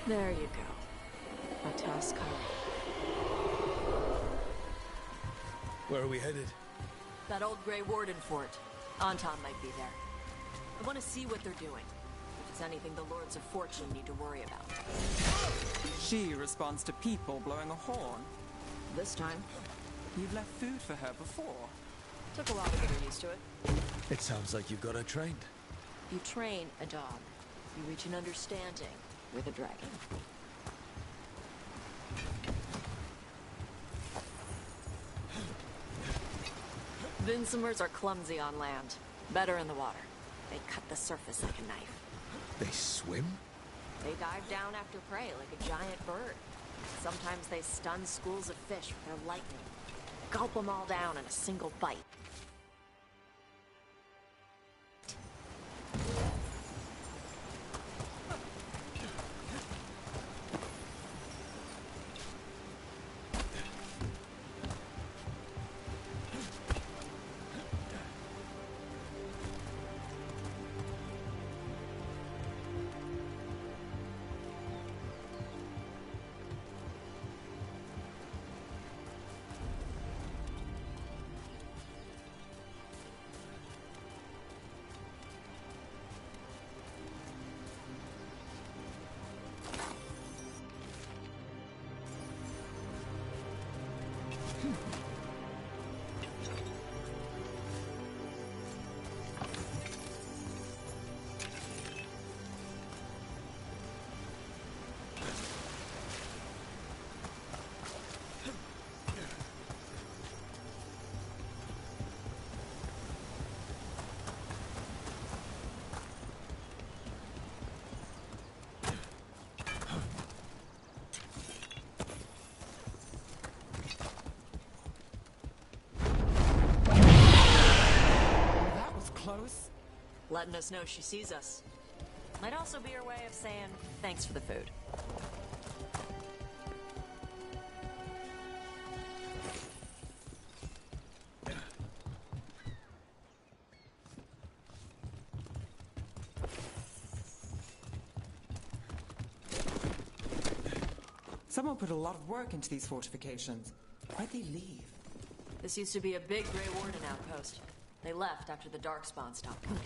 There you go. A task. Where are we headed? That old Grey Warden fort. Anton might be there. I want to see what they're doing. If it's anything the Lords of Fortune need to worry about. She responds to people blowing a horn. This time. You've left food for her before. Took a while to get her used to it. It sounds like you've got her trained. You train a dog. You reach an understanding with a dragon. Vinsomers are clumsy on land. Better in the water. They cut the surface like a knife. They swim? They dive down after prey like a giant bird. Sometimes they stun schools of fish with their lightning. Gulp them all down in a single bite. Close? Letting us know she sees us. Might also be her way of saying thanks for the food. Someone put a lot of work into these fortifications. Why'd they leave? This used to be a big Grey Warden outpost. They left after the Darkspawn stopped coming.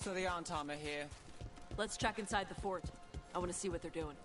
So the Aunt armor here. Let's check inside the fort. I want to see what they're doing.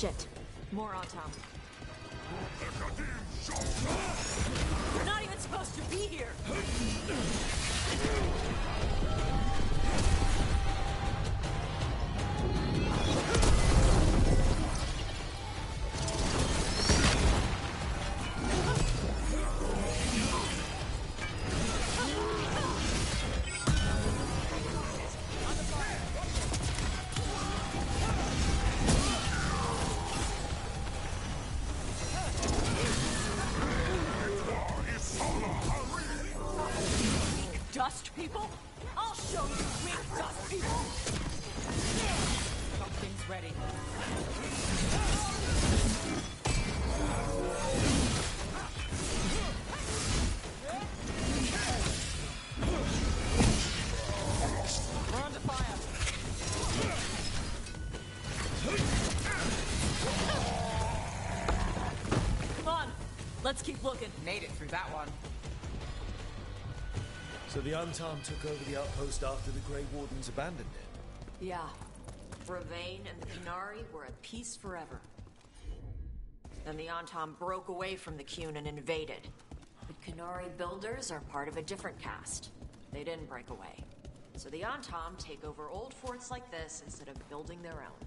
Shit. More on top. You're not even supposed to be here! Dust people? I'll show you weak dust people! Something's ready. We're under fire. Come on, let's keep looking. Made it through that one. So the Untarmed took over the outpost after the Grey Wardens abandoned it. Yeah. Ravane and the Qunari were at peace forever. Then the Antom broke away from the Qun and invaded. The Qunari builders are part of a different caste. They didn't break away. So the Antom take over old forts like this instead of building their own.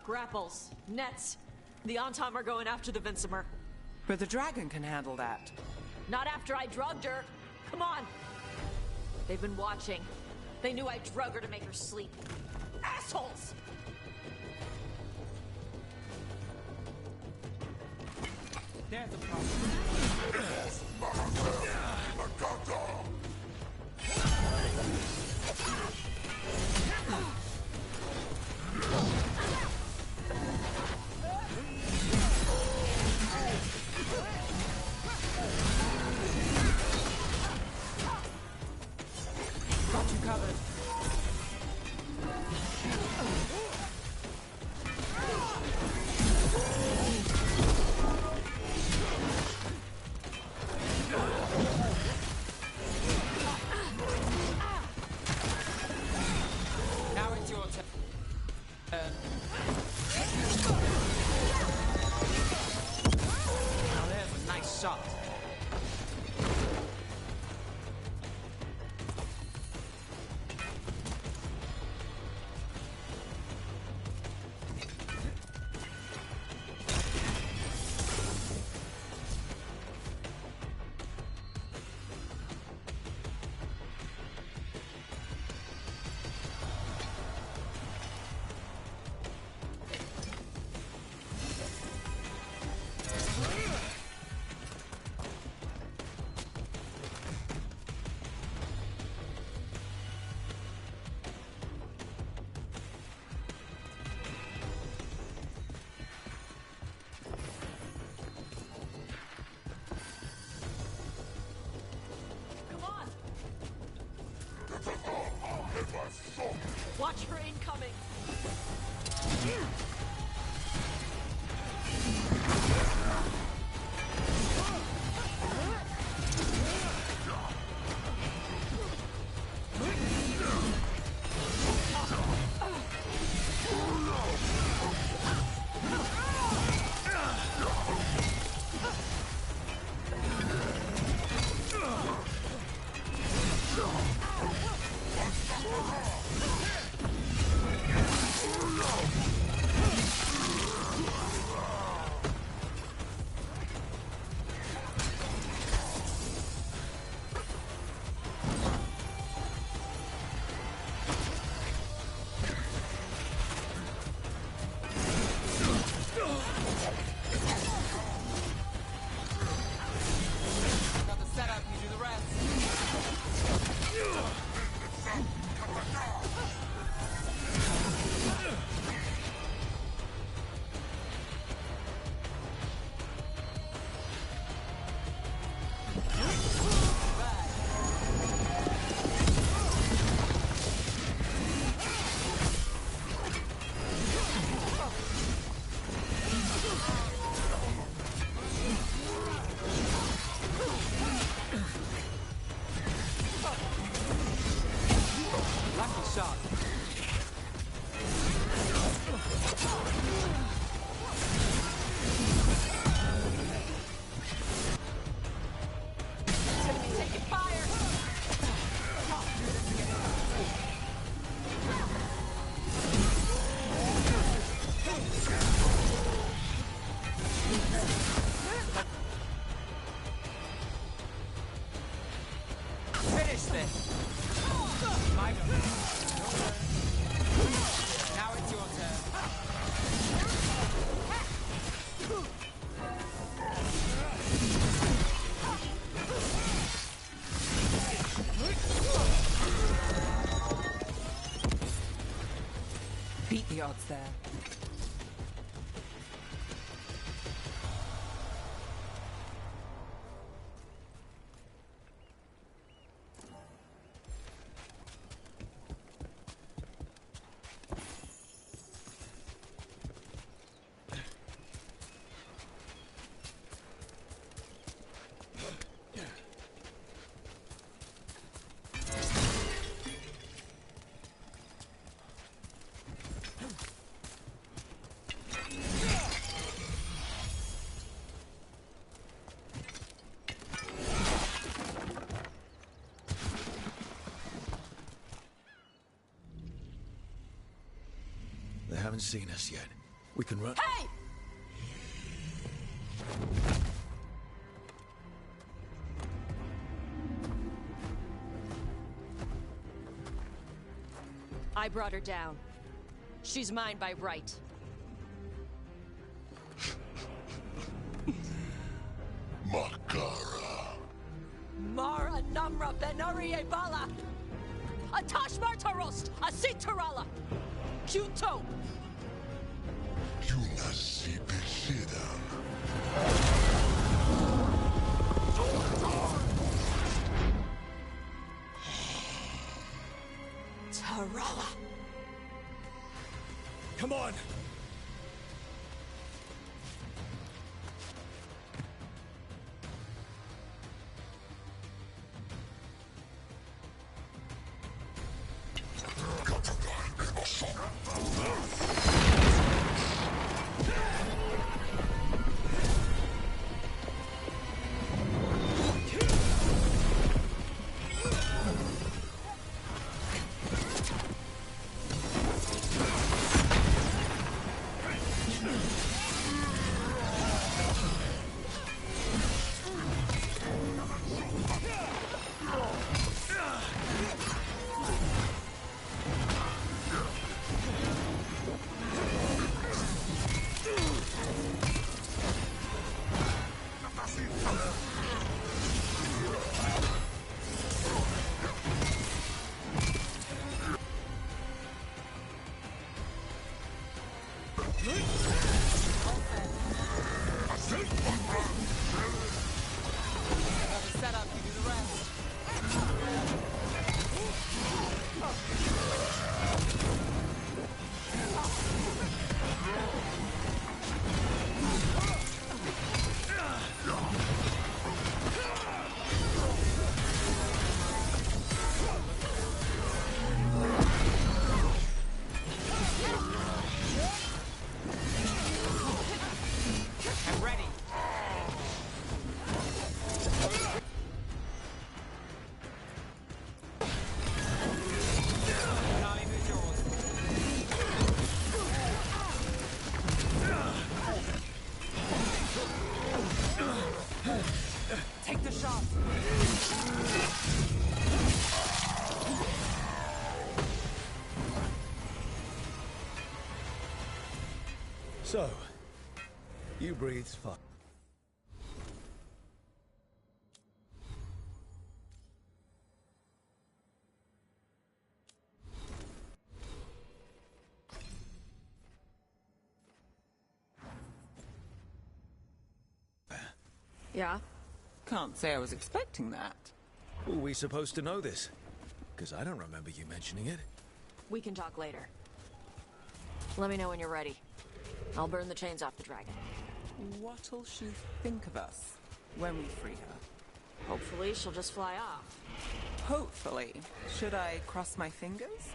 Grapples, nets. The Antom are going after the Vincimer. But the dragon can handle that. Not after I drugged her. Come on. They've been watching. They knew I drug her to make her sleep. Assholes! There's a problem. Got you covered. Now it's your turn. Now there's a nice shot. guards there. They haven't seen us yet. We can run. Hey! I brought her down. She's mine by right. Makara. Mara Namra Benarie Bala! Atash Martarost! Asitarala! Kyuto! Yunasi Bishida. Tarala! Come on! Set up, you do the rest. I'm ready. Take the shot. So, you breathed fire. Yeah? Can't say I was expecting that. Were we supposed to know this? Because I don't remember you mentioning it. We can talk later. Let me know when you're ready. I'll burn the chains off the dragon. What'll she think of us when we free her? Hopefully she'll just fly off. Hopefully. Should I cross my fingers?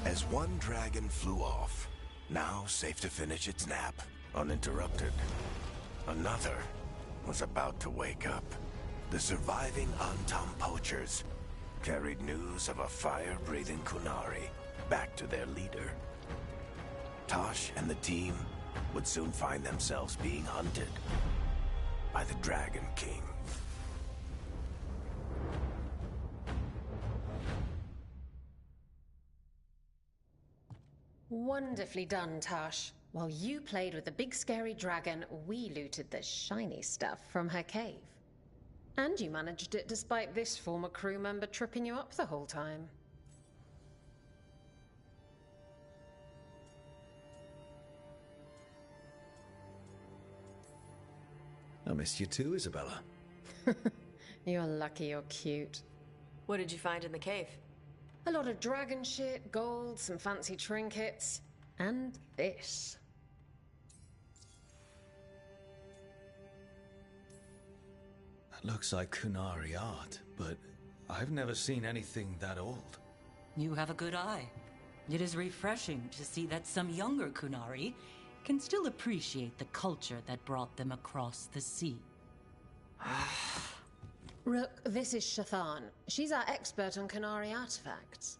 As one dragon flew off, now safe to finish its nap, uninterrupted, another was about to wake up. The surviving Antam poachers carried news of a fire-breathing Kunari back to their leader. Tosh and the team would soon find themselves being hunted by the Dragon King. Wonderfully done, Tosh. While you played with the big scary dragon, we looted the shiny stuff from her cave. And you managed it despite this former crew member tripping you up the whole time. I missed you too, Isabella. You're lucky you're cute. What did you find in the cave? A lot of dragon shit, gold, some fancy trinkets, and this. That looks like Kunari art, but I've never seen anything that old. You have a good eye. It is refreshing to see that some younger Kunari can still appreciate the culture that brought them across the sea. Rook, this is Shathan. She's our expert on Kunari artifacts.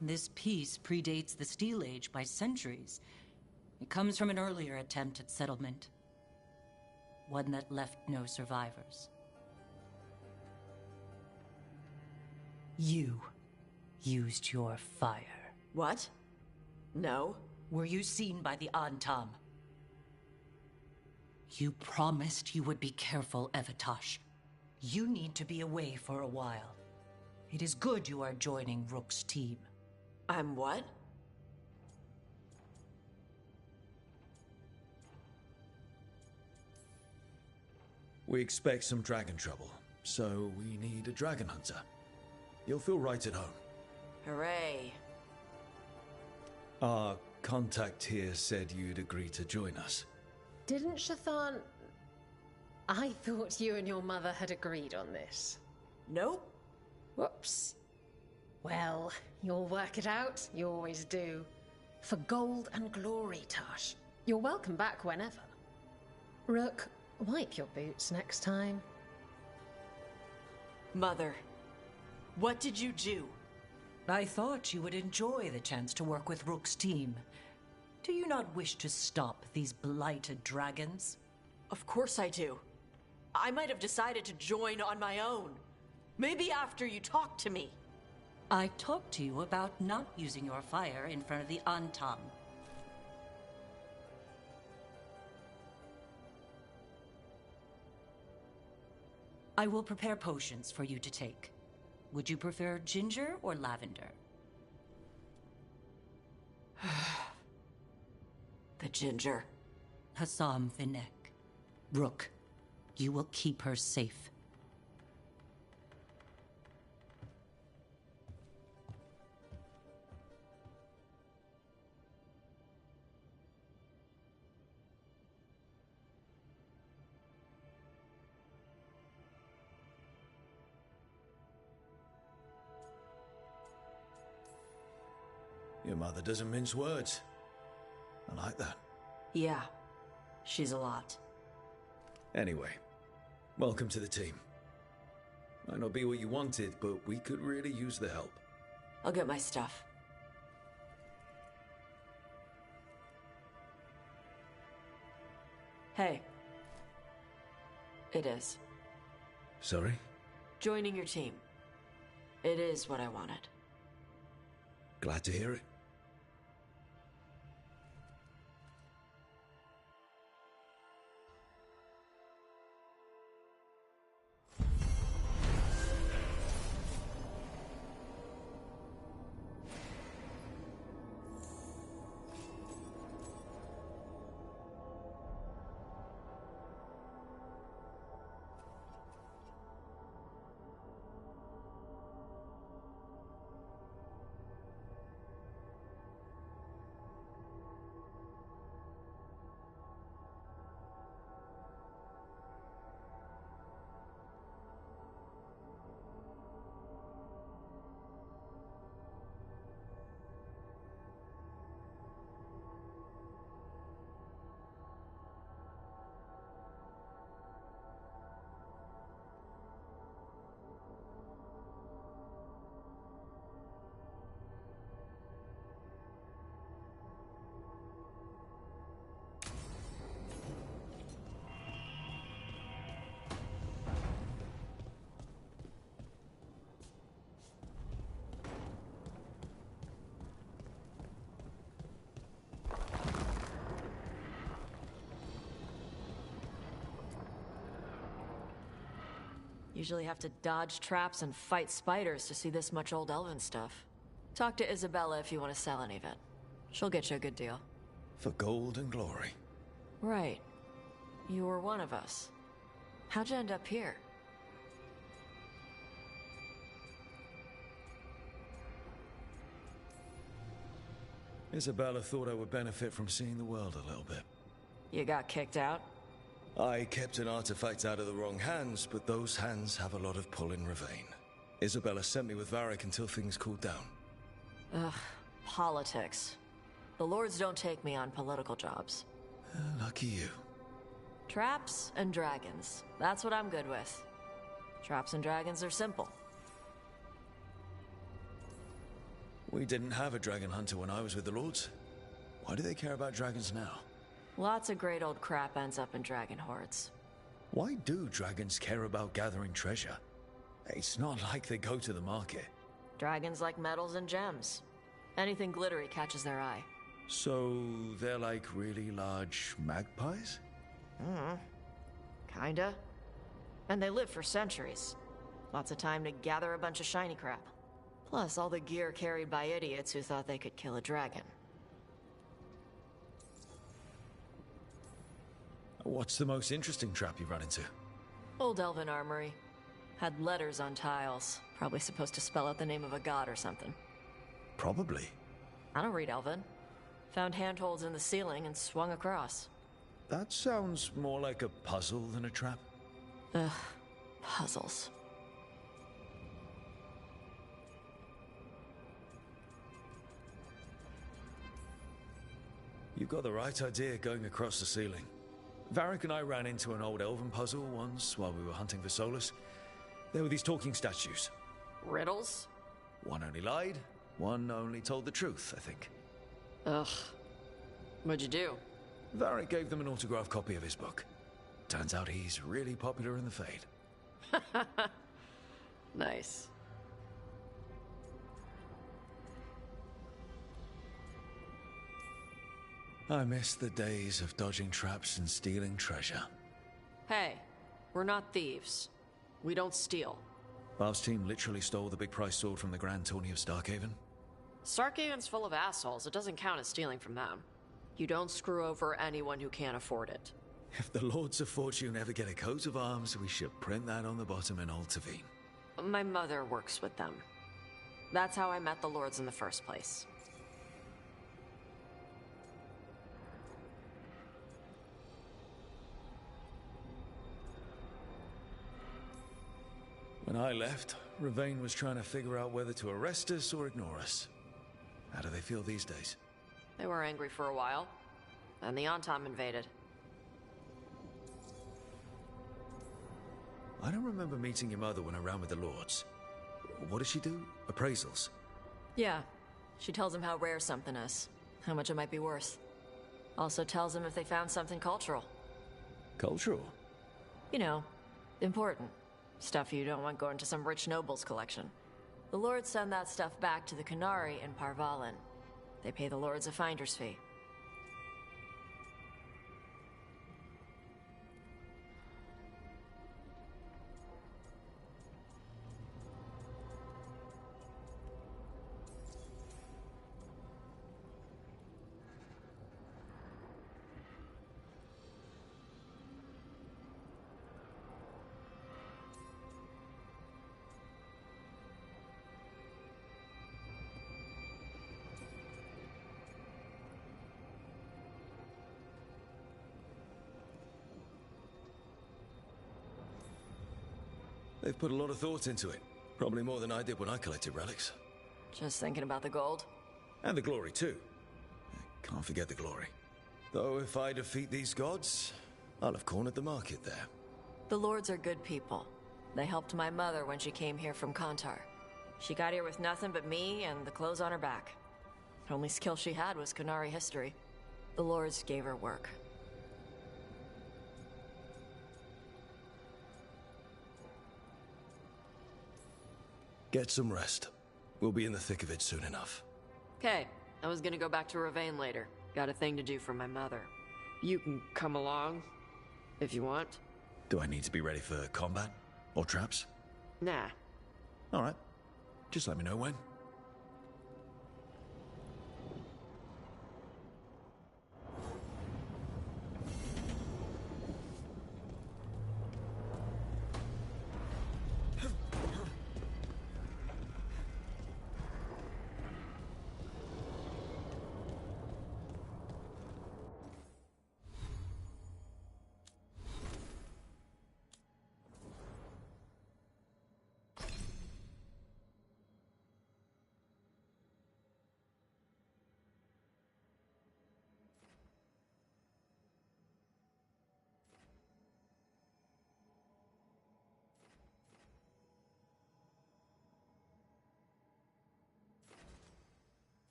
This piece predates the Steel Age by centuries. It comes from an earlier attempt at settlement. One that left no survivors. You used your fire. What? No. Were you seen by the Antam? You promised you would be careful, Evatosh. You need to be away for a while. It is good you are joining Rook's team. I'm what? We expect some dragon trouble, so we need a dragon hunter. You'll feel right at home. Hooray. Our contact here said you'd agree to join us. Didn't Shathan... I thought you and your mother had agreed on this. Nope. Whoops. Well, you'll work it out. You always do. For gold and glory, Tosh. You're welcome back whenever. Rook, wipe your boots next time. Mother, what did you do? I thought you would enjoy the chance to work with Rook's team. Do you not wish to stop these blighted dragons? Of course I do. I might have decided to join on my own. Maybe after you talked to me. I talked to you about not using your fire in front of the Antam. I will prepare potions for you to take. Would you prefer ginger or lavender? The ginger. Hassam Vinek. Rook, you will keep her safe. Your mother doesn't mince words. I like that. Yeah, she's a lot. Anyway, welcome to the team. Might not be what you wanted, but we could really use the help. I'll get my stuff. Hey. It is. Sorry? Joining your team. It is what I wanted. Glad to hear it. Usually have to dodge traps and fight spiders to see this much old elven stuff. Talk to Isabella if you want to sell any of it. She'll get you a good deal. For gold and glory. Right. You were one of us. How'd you end up here? Isabella thought I would benefit from seeing the world a little bit. You got kicked out? I kept an artifact out of the wrong hands, but those hands have a lot of pull in Ravane. Isabella sent me with Varric until things cooled down. Ugh, politics. The lords don't take me on political jobs. Lucky you. Traps and dragons. That's what I'm good with. Traps and dragons are simple. We didn't have a dragon hunter when I was with the lords. Why do they care about dragons now? Lots of great old crap ends up in dragon hordes. Why do dragons care about gathering treasure? It's not like they go to the market. Dragons like metals and gems. Anything glittery catches their eye. So they're like really large magpies? Kinda. And they live for centuries. Lots of time to gather a bunch of shiny crap. Plus all the gear carried by idiots who thought they could kill a dragon. What's the most interesting trap you've run into? Old elven armory. Had letters on tiles. Probably supposed to spell out the name of a god or something. Probably. I don't read elven. Found handholds in the ceiling and swung across. That sounds more like a puzzle than a trap. Ugh, puzzles. You've got the right idea going across the ceiling. Varric and I ran into an old elven puzzle once while we were hunting for Solus. There were these talking statues. Riddles? One only lied, one only told the truth, I think. Ugh. What'd you do? Varric gave them an autographed copy of his book. Turns out he's really popular in the Fade. Nice. I miss the days of dodging traps and stealing treasure. Hey, we're not thieves. We don't steal. Bob's team literally stole the big prize sword from the Grand Tourney of Starkhaven. Starkhaven's full of assholes. It doesn't count as stealing from them. You don't screw over anyone who can't afford it. If the Lords of Fortune ever get a coat of arms, we should print that on the bottom in Old Tavine. My mother works with them. That's how I met the Lords in the first place. When I left, Ravane was trying to figure out whether to arrest us or ignore us. How do they feel these days? They were angry for a while. Then the Antom invaded. I don't remember meeting your mother when around with the Lords. What does she do? Appraisals? Yeah. She tells them how rare something is. How much it might be worth. Also tells them if they found something cultural. Cultural? You know, important. Stuff you don't want going to some rich noble's collection. The Lords send that stuff back to the Qunari in Parvalin. They pay the Lords a finder's fee. They've put a lot of thought into it. Probably more than I did when I collected relics. Just thinking about the gold? And the glory, too. Can't forget the glory. Though if I defeat these gods, I'll have cornered the market there. The Lords are good people. They helped my mother when she came here from Kantar. She got here with nothing but me and the clothes on her back. The only skill she had was Qunari history. The Lords gave her work. Get some rest. We'll be in the thick of it soon enough. Okay, I was gonna go back to Ravane later. Got a thing to do for my mother. You can come along, if you want. Do I need to be ready for combat? Or traps? Nah. All right. Just let me know when.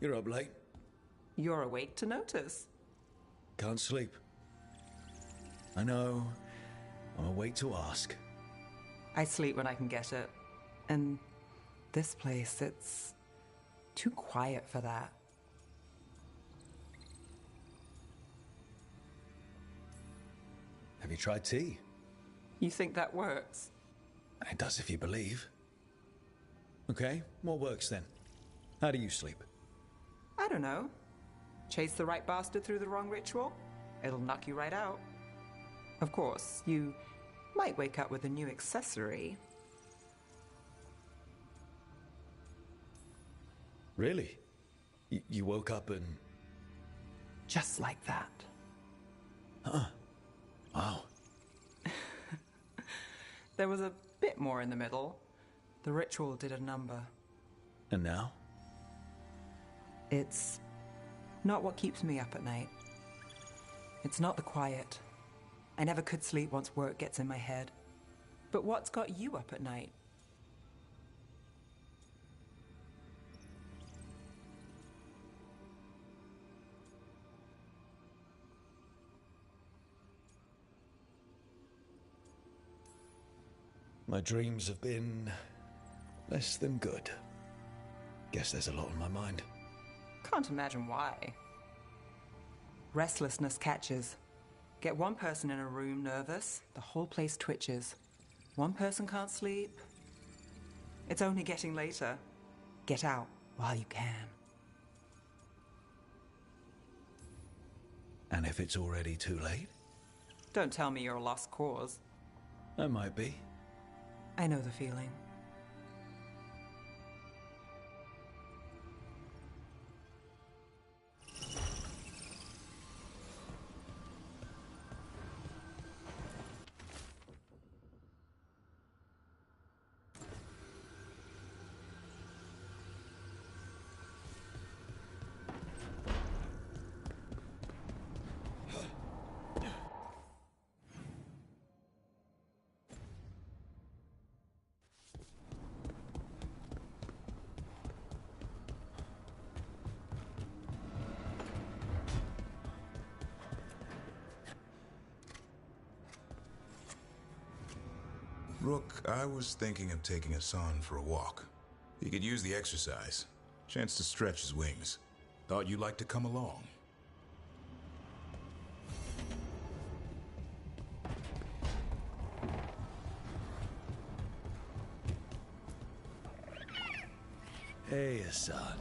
You're up late. You're awake to notice. Can't sleep. I know. I'm awake to ask. I sleep when I can get it. And this place, it's too quiet for that. Have you tried tea? You think that works? It does if you believe. Okay, what works then? How do you sleep? I don't know. Chase the right bastard through the wrong ritual? It'll knock you right out. Of course, you might wake up with a new accessory. Really? You woke up and... Just like that. Huh. Wow. There was a bit more in the middle. The ritual did a number. And now? It's not what keeps me up at night. It's not the quiet. I never could sleep once work gets in my head. But what's got you up at night? My dreams have been less than good. Guess there's a lot on my mind. Can't imagine why. Restlessness catches. Get one person in a room nervous, the whole place twitches. One person can't sleep. It's only getting later. Get out while you can. And if it's already too late? Don't tell me you're a lost cause. I might be. I know the feeling. Rook, I was thinking of taking Hassan for a walk. He could use the exercise. Chance to stretch his wings. Thought you'd like to come along. Hey, Hassan.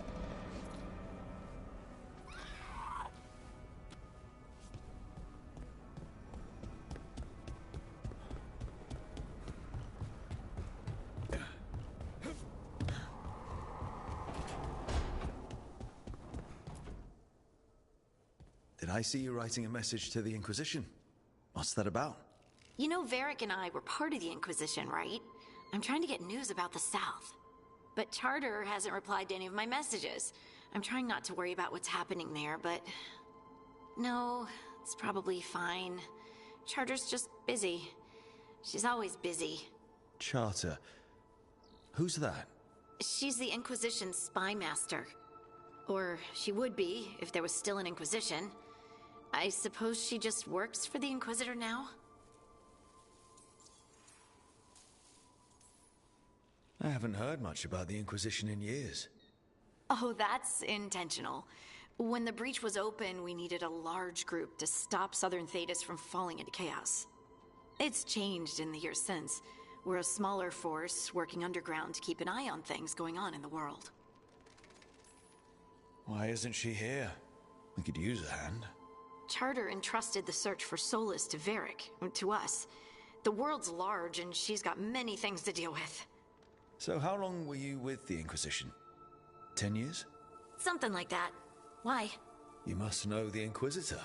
I see you writing a message to the Inquisition. What's that about? You know, Varric and I were part of the Inquisition, right? I'm trying to get news about the South. But Charter hasn't replied to any of my messages. I'm trying not to worry about what's happening there, but... No, it's probably fine. Charter's just busy. She's always busy. Charter. Who's that? She's the Inquisition's spy master. Or she would be, if there was still an Inquisition. I suppose she just works for the Inquisitor now? I haven't heard much about the Inquisition in years. Oh, that's intentional. When the breach was open, we needed a large group to stop Southern Thedas from falling into chaos. It's changed in the years since. We're a smaller force working underground to keep an eye on things going on in the world. Why isn't she here? We could use a hand. Charter entrusted the search for Solus to Varric, to us. The world's large and she's got many things to deal with. So how long were you with the Inquisition? 10 years? Something like that. Why? You must know the Inquisitor.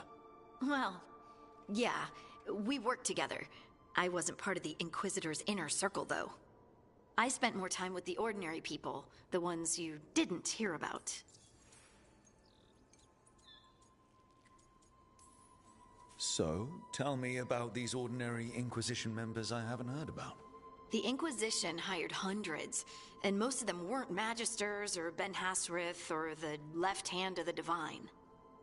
Well, yeah, we worked together. I wasn't part of the Inquisitor's inner circle, though. I spent more time with the ordinary people, the ones you didn't hear about. So, tell me about these ordinary Inquisition members I haven't heard about. The Inquisition hired hundreds, and most of them weren't Magisters or Ben Hasrith or the left hand of the Divine.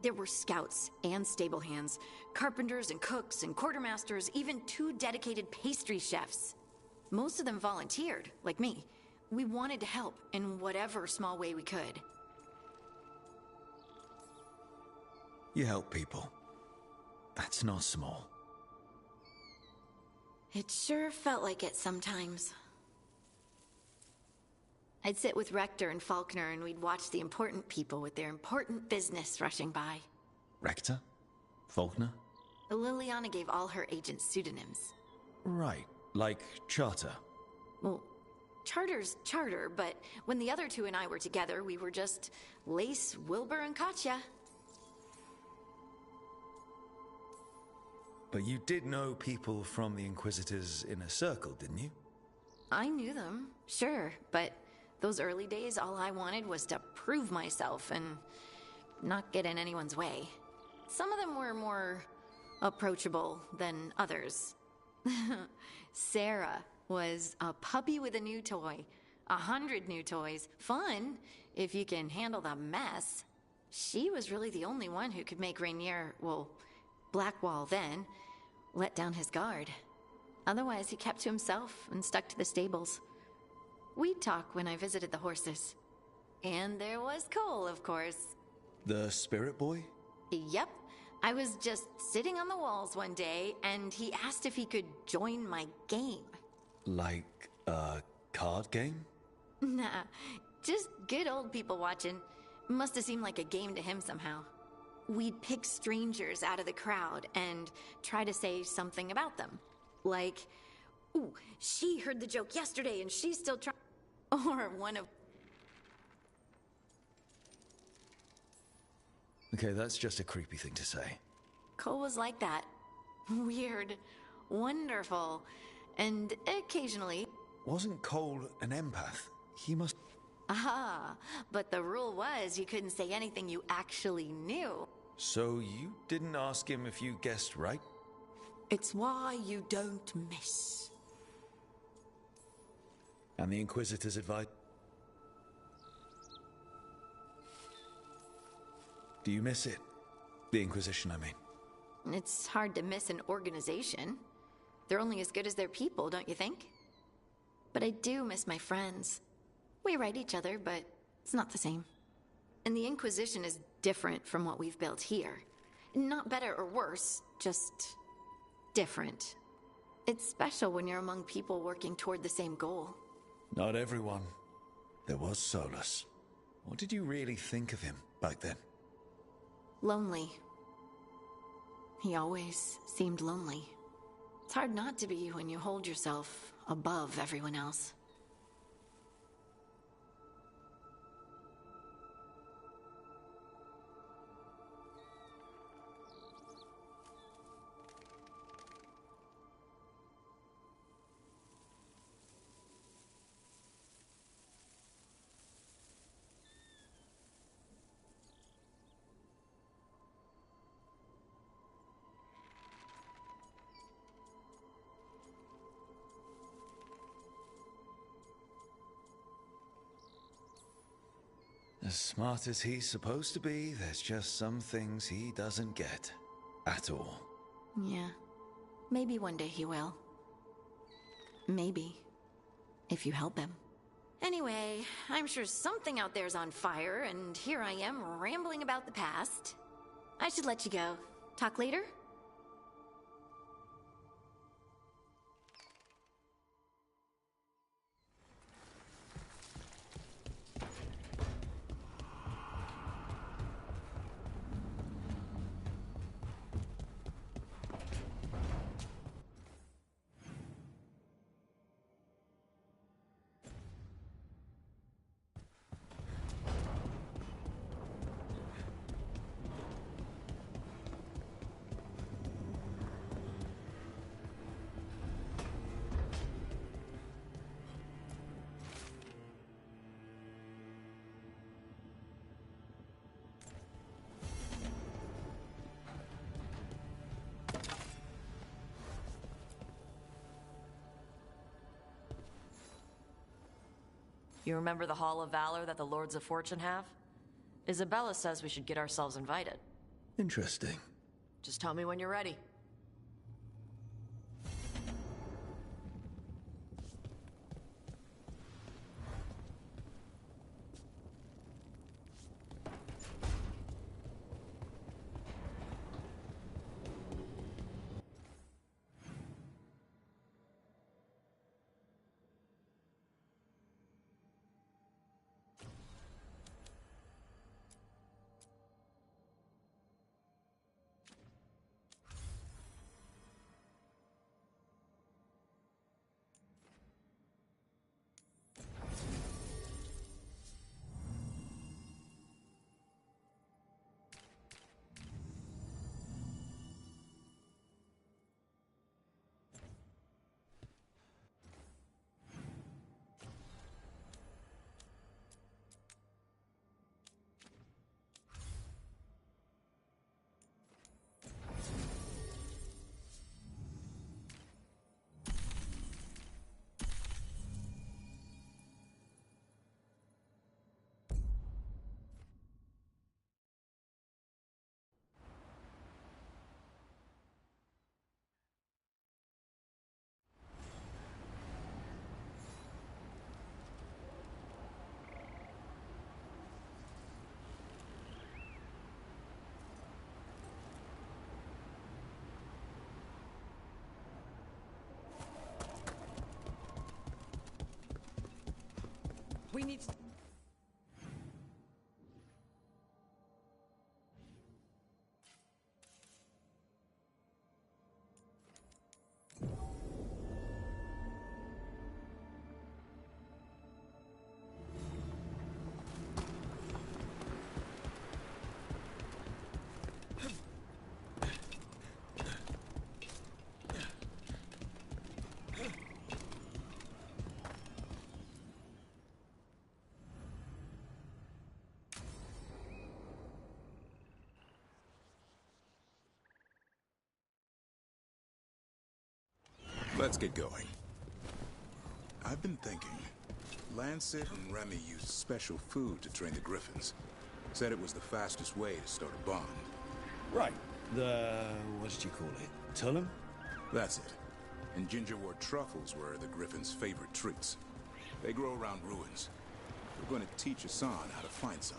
There were scouts and stable hands, carpenters and cooks and quartermasters, even 2 dedicated pastry chefs. Most of them volunteered, like me. We wanted to help in whatever small way we could. You help people. That's not small. It sure felt like it sometimes. I'd sit with Rector and Faulkner and we'd watch the important people with their important business rushing by. Rector? Faulkner? Liliana gave all her agents pseudonyms. Right, like Charter. Well, Charter's Charter, but when the other 2 and I were together, we were just Lace, Wilbur, and Katya. But you did know people from the Inquisitor's inner circle, didn't you? I knew them, sure, but those early days, all I wanted was to prove myself and not get in anyone's way. Some of them were more approachable than others. Sarah was a puppy with a new toy. 100 new toys. Fun, if you can handle the mess. She was really the only one who could make Rainier, well, Blackwall then, let down his guard. Otherwise, he kept to himself and stuck to the stables. We'd talk when I visited the horses. And there was Cole, of course. The spirit boy? Yep. I was just sitting on the walls one day, and he asked if he could join my game. Like a card game? Nah, just good old people watching. Must have seemed like a game to him somehow. We'd pick strangers out of the crowd and try to say something about them. Like, ooh, she heard the joke yesterday and she's still trying. Or one of... Okay, that's just a creepy thing to say. Cole was like that. Weird. Wonderful. And occasionally... Wasn't Cole an empath? He must... Ah, but the rule was you couldn't say anything you actually knew. So you didn't ask him if you guessed right? It's why you don't miss. And the Inquisitor's advice? Do you miss it? The Inquisition, I mean. It's hard to miss an organization. They're only as good as their people, don't you think? But I do miss my friends. We write each other, but it's not the same. And the Inquisition is different from what we've built here. Not better or worse, just different. It's special when you're among people working toward the same goal. Not everyone. There was Solus. What did you really think of him back then? Lonely. He always seemed lonely. It's hard not to be when you hold yourself above everyone else. As smart as he's supposed to be, there's just some things he doesn't get. At all. Yeah. Maybe one day he will. Maybe. If you help him. Anyway, I'm sure something out there's on fire, and here I am rambling about the past. I should let you go. Talk later? You remember the Hall of Valor that the Lords of Fortune have? Isabella says we should get ourselves invited. Interesting. Just tell me when you're ready. We need to... Let's get going. I've been thinking. Lancet and Remy used special food to train the Griffins. Said it was the fastest way to start a bond. Right. What did you call it? Tullum? That's it. And gingerwort truffles were the Griffins' favorite treats. They grow around ruins. We're going to teach Hassan how to find some.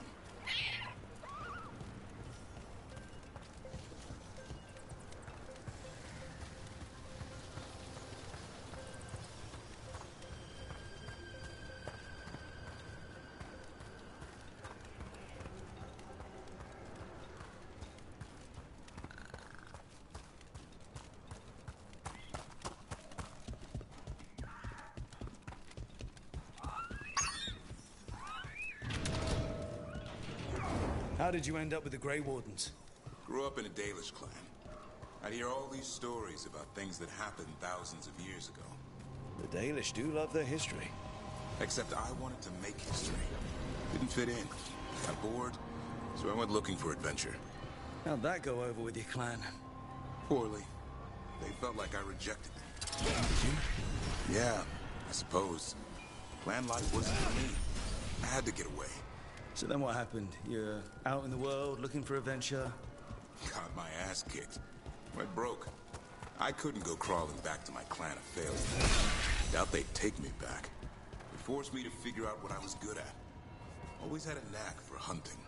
How did you end up with the Grey Wardens? Grew up in a Dalish clan. I'd hear all these stories about things that happened thousands of years ago. The Dalish do love their history. Except I wanted to make history. Didn't fit in. Got bored, so I went looking for adventure. How'd that go over with your clan? Poorly. They felt like I rejected them. Did you? Yeah, I suppose. Clan life wasn't for me. I had to get away. So then what happened? You're out in the world looking for adventure? Got my ass kicked. Went broke. I couldn't go crawling back to my clan of failed. Doubt they'd take me back. It forced me to figure out what I was good at. Always had a knack for hunting.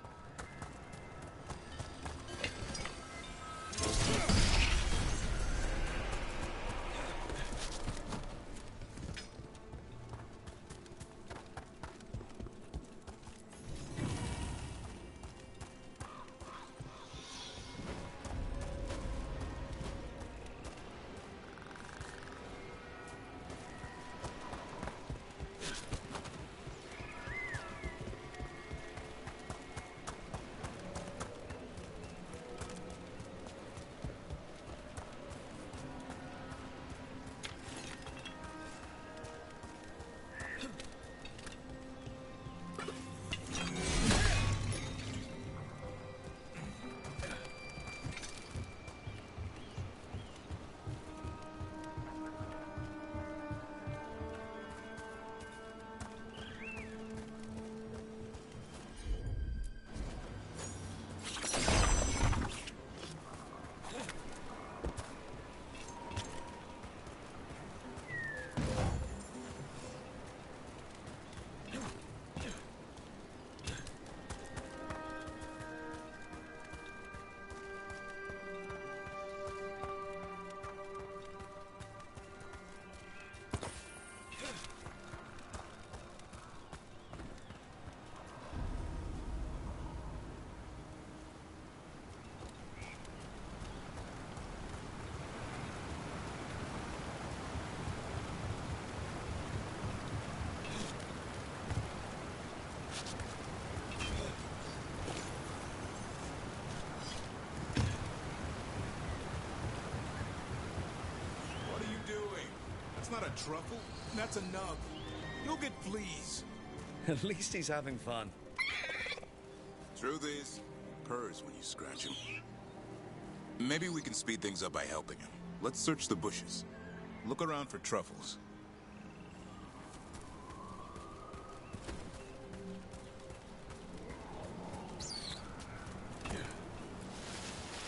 That's not a truffle. That's a nub. You'll get fleas. At least he's having fun. Truth is, purrs when you scratch him. Maybe we can speed things up by helping him. Let's search the bushes. Look around for truffles.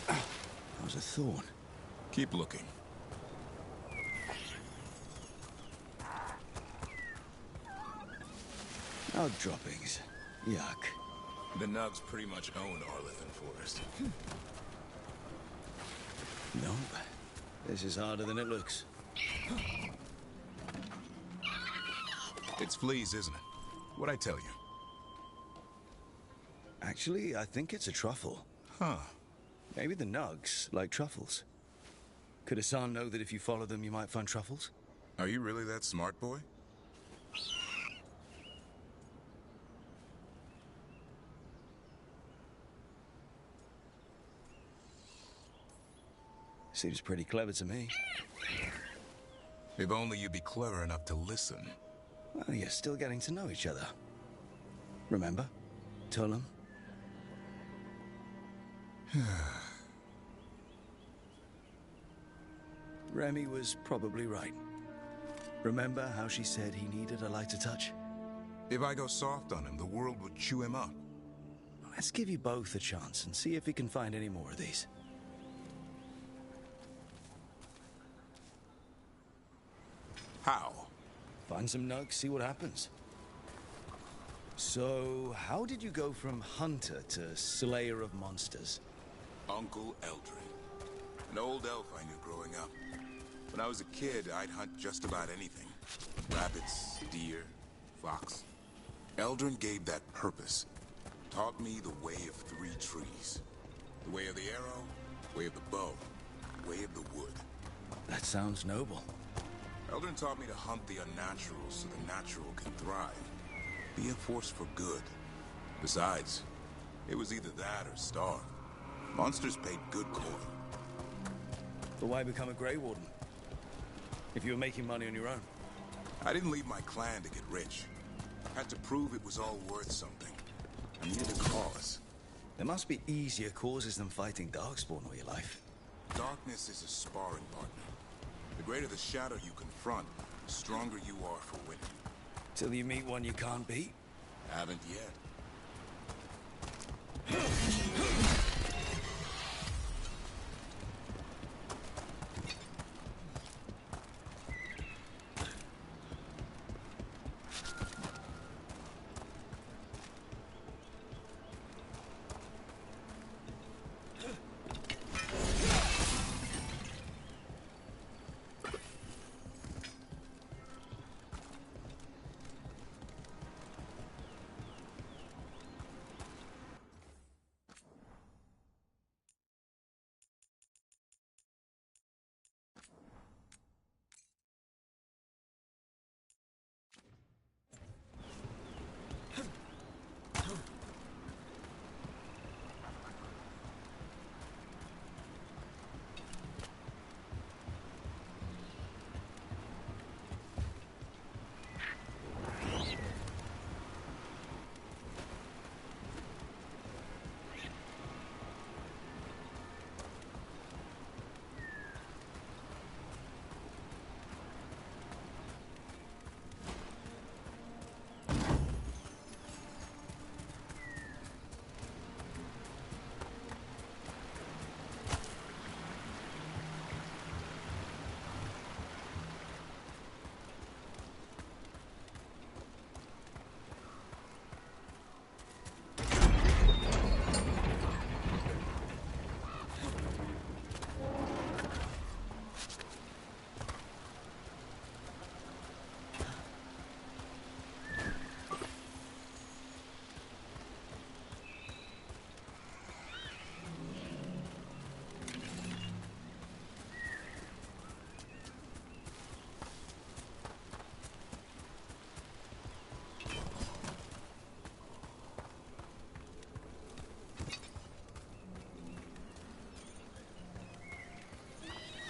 That was a thorn. Keep looking. Nug droppings. Yuck. The Nugs pretty much own Arlithan Forest. Nope. This is harder than it looks. It's fleas, isn't it? What'd I tell you? Actually, I think it's a truffle. Huh. Maybe the Nugs like truffles. Could Hassan know that if you follow them, you might find truffles? Are you really that smart, boy? Seems pretty clever to me. If only you'd be clever enough to listen. Well, you're still getting to know each other. Remember? Tullum? Remy was probably right. Remember how she said he needed a lighter touch? If I go soft on him, the world would chew him up. Let's give you both a chance and see if we can find any more of these. How? Find some nugs, see what happens. So, how did you go from hunter to slayer of monsters? Uncle Eldrin. An old elf I knew growing up. When I was a kid, I'd hunt just about anything. Rabbits, deer, fox. Eldrin gave that purpose. Taught me the way of three trees. The way of the arrow, way of the bow, way of the wood. That sounds noble. Eldrin taught me to hunt the unnatural so the natural can thrive. Be a force for good. Besides, it was either that or starve. Monsters paid good coin. But why become a Grey Warden? If you were making money on your own? I didn't leave my clan to get rich. Had to prove it was all worth something. I needed a cause. There must be easier causes than fighting Darkspawn all your life. Darkness is a sparring partner. The greater the shadow you confront, the stronger you are for winning. Till you meet one you can't beat? Haven't yet.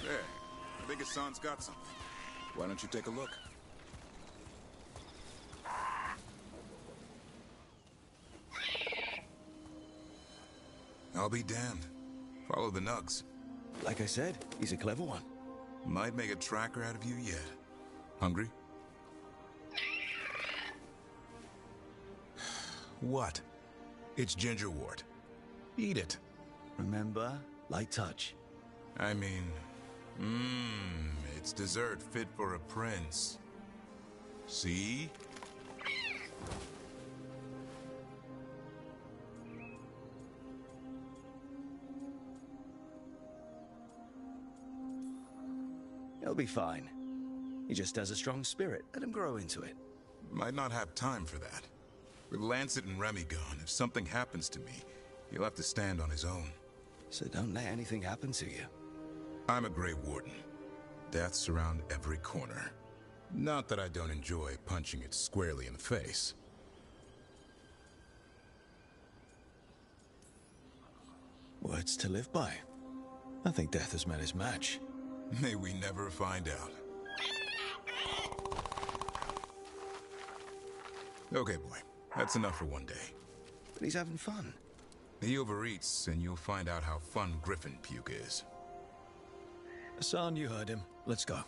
There. I think Hassan's got something. Why don't you take a look? I'll be damned. Follow the nugs. Like I said, he's a clever one. Might make a tracker out of you yet. Hungry? What? It's gingerwort. Eat it. Remember, light touch. I mean, it's dessert fit for a prince. See? He'll be fine. He just has a strong spirit. Let him grow into it. Might not have time for that. With Lancet and Remy gone, if something happens to me, he'll have to stand on his own. So don't let anything happen to you. I'm a Grey Warden. Death's around every corner. Not that I don't enjoy punching it squarely in the face. Words to live by. I think Death has met his match. May we never find out. Okay, boy. That's enough for one day. But he's having fun. He overeats, and you'll find out how fun Griffin puke is. Hassan, you heard him. Let's go.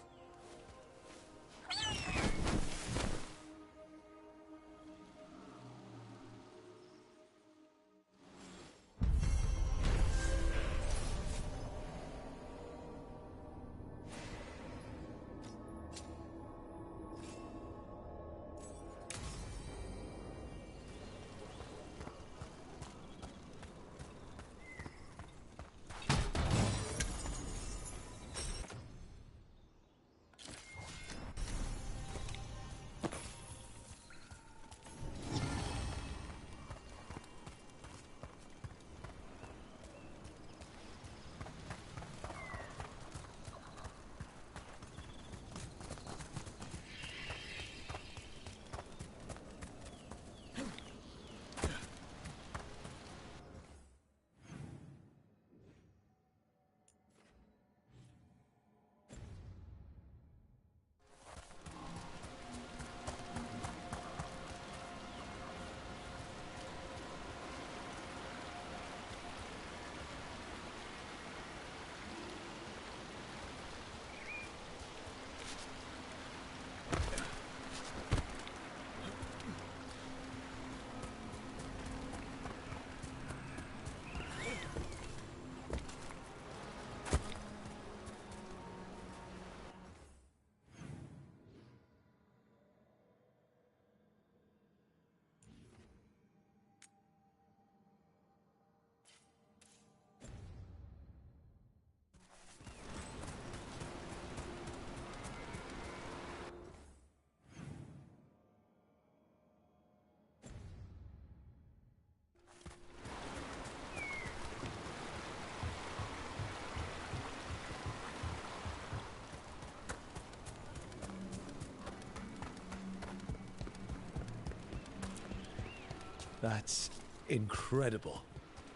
That's incredible.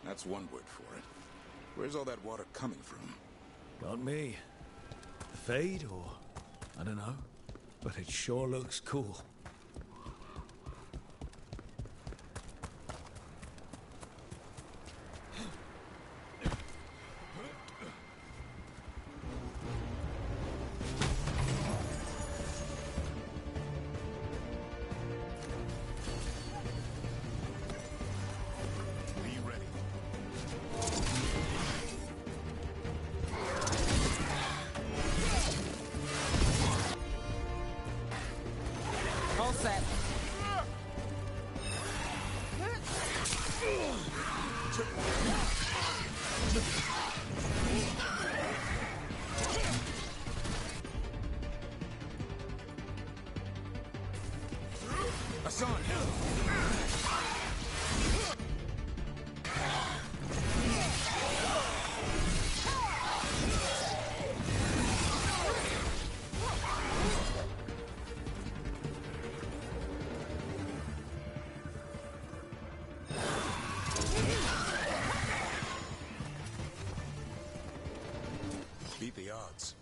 That's one word for it. Where's all that water coming from? Got me. Fade or... I don't know. But it sure looks cool. Be ready. All set. Hassan, help! Beat the odds.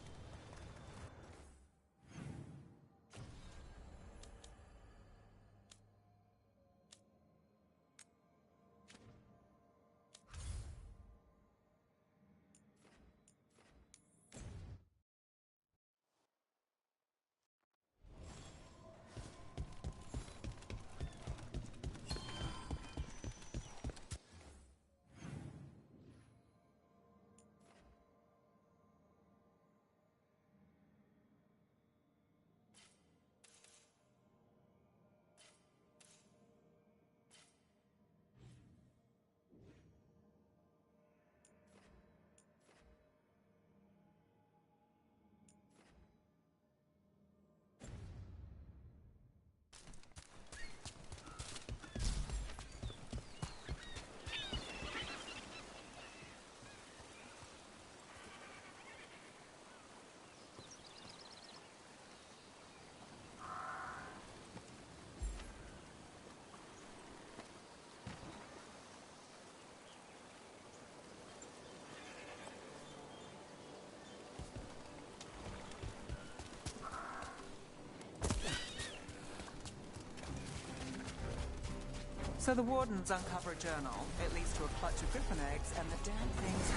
So the wardens uncover a journal. It leads to a clutch of griffin eggs, and the damn thing's...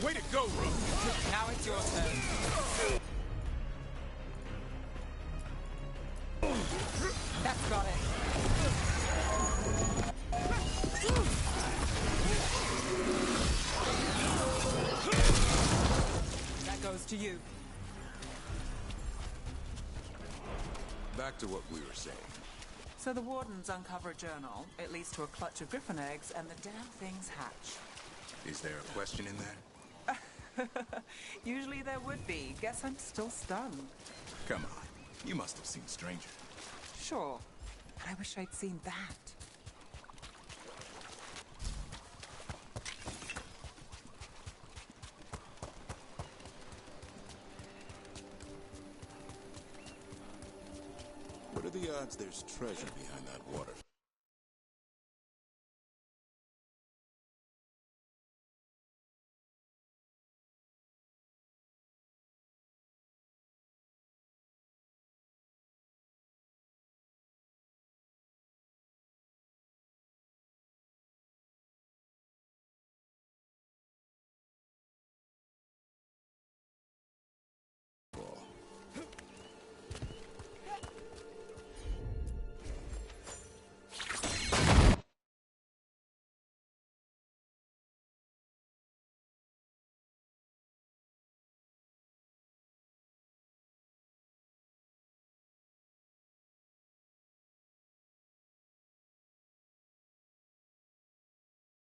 Way to go, Rook! Now it's your turn. That's got it. That goes to you. Back to what we were saying. So the wardens uncover a journal. It leads to a clutch of griffin eggs, and the damn things hatch. Is there a question in that? Usually there would be. Guess I'm still stunned. Come on. You must have seen Stranger. Sure. But I wish I'd seen that. What are the odds there's treasure behind